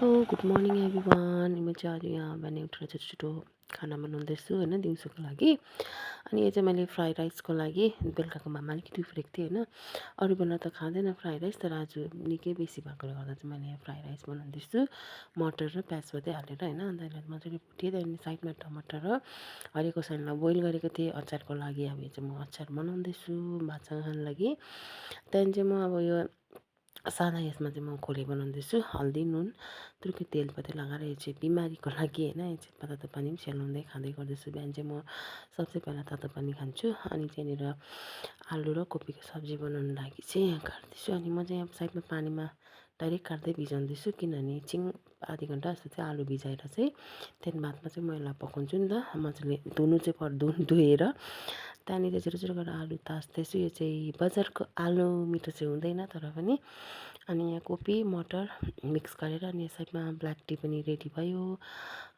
Hello good morning everyone. म चाहिँ अहिले यहाँ बिहान उठेर छिटो खाना बनाउँदैछु होइन दिउँसोको लागि। अनि यो चाहिँ मैले फ्राई राइसको लागि बेलुकाको भातमा अलिकति उफ्रेको थिएँ होइन। अरू बेला त खाँदैन फ्राई राइस, तर आज निकै बेसी भएकोले गर्दा चाहिँ मैले यहाँ फ्राई राइस बनाउँदैछु मटर र प्याज मात्रै हालेर होइन। अन्त यसलाई मजाले भुटेँ, त्यहाँदेखि साइडमा टमाटर र हरियो खोर्सानीलाई बोइल गरेको थिएँ अचारको लागि। अब यो चाहिँ म अचार बनाउँदैछु भातसँग खानु लागि। त्यहाँदेखि चाहिँ म अब यो सादा यसमा चाहिँ म खोले बनाउँदैछु, हल्दी नुन तुर्की तेल मात्रै लगाएर। यो चाहिँ बिमारीको लागि होइन। यो चाहिँ तातो पानी पनि सेलाउँदै खाँदै गर्दैछु। बिहान चाहिँ म सबसे पहिला तातो पानी खान्छु, अनि त्यहाँनिर आलु र कोपीको सब्जी बनाउनु लागि चाहिँ यहाँ काट्दैछु। अनि म चाहिँ यहाँ साइडमा पानीमा डाइरेक्ट काट्दै भिजाउँदैछु, किनभने एकछिन आधी घन्टा जस्तो चाहिँ आलु भिजाएर चाहिँ त्यहाँदेखि भातमा चाहिँ म यसलाई पकाउँछु नि त। मजाले धुनु चाहिँ धोएर त्यहाँनिर छिटो छिटो गरेर आलु ताछ्दैछु। यो चाहिँ बजारको आलु मिठो चाहिँ हुँदैन तर पनि। अनि यहाँ कोपी मटर मिक्स गरेर अनि यो साइडमा ब्ल्याक टी पनि रेडी भयो।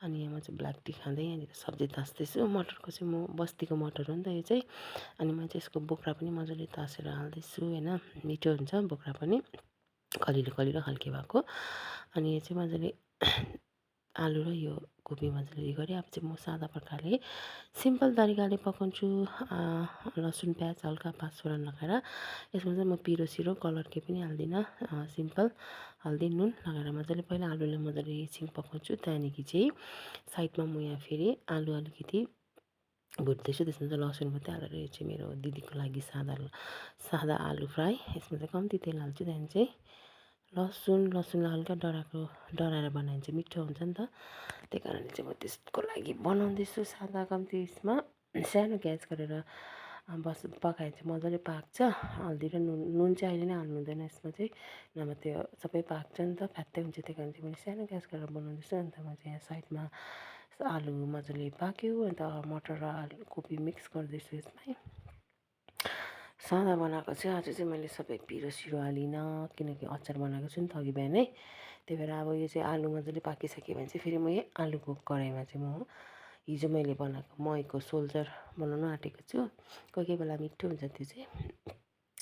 अनि यहाँ म चाहिँ ब्ल्याक टी खाँदै यहाँनिर सब्जी ताछ्दैछु। मटरको चाहिँ म बस्तीको मटर हो नि त यो चाहिँ। अनि म चाहिँ यसको बोक्रा पनि मजाले ताछेर हाल्दैछु होइन, मिठो हुन्छ बोक्रा पनि, कलिलो कलिलो खालके भएको। अनि यो चाहिँ मजाले आलु र यो कोपी मजाले उयो गरेँ। अब चाहिँ म सादा प्रकारले सिम्पल तरिकाले पकाउँछु, लसुन प्याज हल्का पाँचफोरन लगाएर। यसमा चाहिँ म पिरो सिरो कलर केही पनि हाल्दिनँ, सिम्पल हल्दी नुन लगाएर मजाले पहिला आलुलाई मजाले एकछिन पकाउँछु। त्यहाँदेखि चाहिँ साइडमा म यहाँ फेरि आलु अलिकति भुट्दैछु, त्यसमा चाहिँ लसुन मात्रै हालेर। यो चाहिँ मेरो दिदीको लागि सादा आलु फ्राई। यसमा चाहिँ कम्ती तेल हाल्छु, त्यहाँदेखि चाहिँ लसुनलाई हल्का डढाएर बनायो भने चाहिँ मिठो हुन्छ नि त। त्यही कारणले चाहिँ म त्यसको लागि बनाउँदैछु सादा कम्ती यसमा सानो ग्यास गरेर पकायो चाहिँ मजाले पाक्छ। हल्दी र नुन चाहिँ अहिले नै हाल्नु हुँदैन यसमा चाहिँ, नभए त्यो सबै पाक्छ नि त, फ्यात्तै हुन्छ। त्यही कारण चाहिँ मैले सानो ग्यास गरेर बनाउँदैछु। अन्त म चाहिँ यहाँ साइडमा आलु मजाले पाक्यो, अन्त मटर र आलु कोपी मिक्स गर्दैछु यसमै। सादा बनाएको चाहिँ आज चाहिँ मैले सबै पिरो सिरो हालिनँ, किनकि अचार बनाएको छु नि त अघि बिहानै। त्यही भएर अब यो चाहिँ आलु मजाले पाकिसक्यो भने चाहिँ फेरि म यही आलुको कराहीमा चाहिँ म हिजो मैले बनाएको महीको सोल्जर बनाउनु आँटेको छु। कोही कोही बेला मिठो हुन्छ त्यो चाहिँ,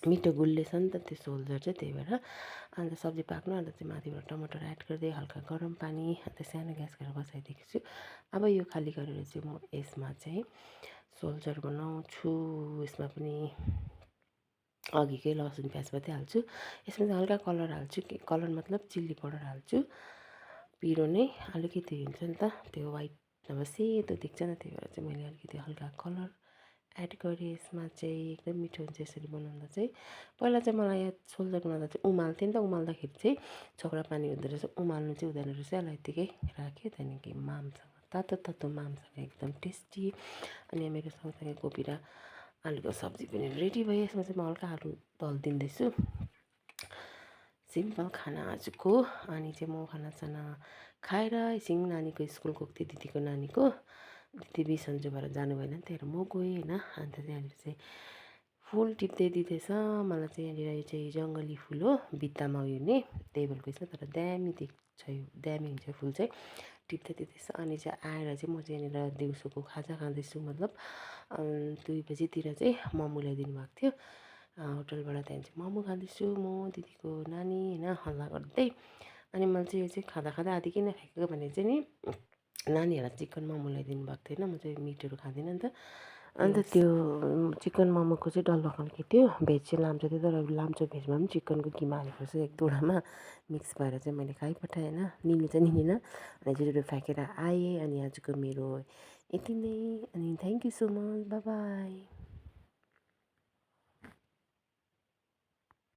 मिठो गुलिएछ नि त त्यो सोल्जर चाहिँ, त्यही भएर। अन्त सब्जी पाक्नु अन्त चाहिँ माथिबाट टमाटर एड गर्दै हल्का गरम पानी, अन्त सानो ग्यास गरेर बसाइदिएको छु। अब यो खाली गरेर चाहिँ म यसमा चाहिँ सोल्जर बनाउँछु। यसमा पनि अघिकै लसुन प्याज मात्रै हाल्छु। यसमा चाहिँ हल्का कलर हाल्छु, कि कलर मतलब चिल्ली पाउडर हाल्छु। पिरो नै अलिकति हुन्छ नि त, त्यो वाइट नभए सेतो देख्छ नि, त्यही भएर चाहिँ मैले अलिकति हल्का कलर एड गरेँ यसमा चाहिँ। एकदम मिठो हुन्छ यसरी बनाउँदा चाहिँ। पहिला चाहिँ मलाई यहाँ सोल्जर बनाउँदा चाहिँ उमाल्थेँ नि त, उमाल्दाखेरि चाहिँ छोक्रा पानी हुँदो रहेछ, उमाल्नु चाहिँ हुँदैन रहेछ। यसलाई यत्तिकै राख्यो, त्यहाँदेखि मामसँग तातो तातो मामसँग एकदम टेस्टी। अनि मेरो सँगसँगै कोपी र आलुको सब्जी पनि रेडी भयो। यसमा चाहिँ म हल्का आलु दलिदिँदैछु। सिम्पल खाना आजको। अनि चाहिँ म खानासाना खाएर एकछिन नानीको स्कुल गएको थिएँ, दिदीको नानीको। दिदी बिसन्चो भएर जानु भएन नि, त्यही भएर म गएँ होइन। अन्त त्यहाँनिर चाहिँ फुल टिप्दै दिँदैछ मलाई चाहिँ। यहाँनिर यो चाहिँ जङ्गली फुल हो, भित्तामा उयो हुने टेबलको यसमा, तर दामी देख्छ यो, दामी हुन्छ फुल चाहिँ। टिप्दै दिँदैछ। अनि चाहिँ आएर चाहिँ म चाहिँ यहाँनिर दिउँसोको खाजा खाँदैछु, मतलब 2 बजीतिर चाहिँ मोमो ल्याइदिनु भएको थियो होटलबाट। त्यहाँदेखि चाहिँ मोमो खाँदैछु म, दिदीको नानी होइन, हल्ला गर्दै। अनि मैले चाहिँ यो चाहिँ खाँदा खाँदा आधी किन खाएको भने चाहिँ नि, नानीहरूलाई चिकन मोमो ल्याइदिनु भएको थियो होइन, म चाहिँ मिटहरू खाँदिनँ नि त। अन्त त्यो चिकन मोमोको चाहिँ डल्लो खालको थियो, भेज चाहिँ लाम्चो थियो, तर लाम्चो भेजमा पनि चिकनको किमा हालेको रहेछ एक दुईवटामा, मिक्स भएर चाहिँ मैले खाइपठाएँ होइन। निल्नु चाहिँ निलिनँ, अनि छिटो फ्याँकेर आएँ। अनि आजको मेरो यति नै, अनि thank you so much, by by.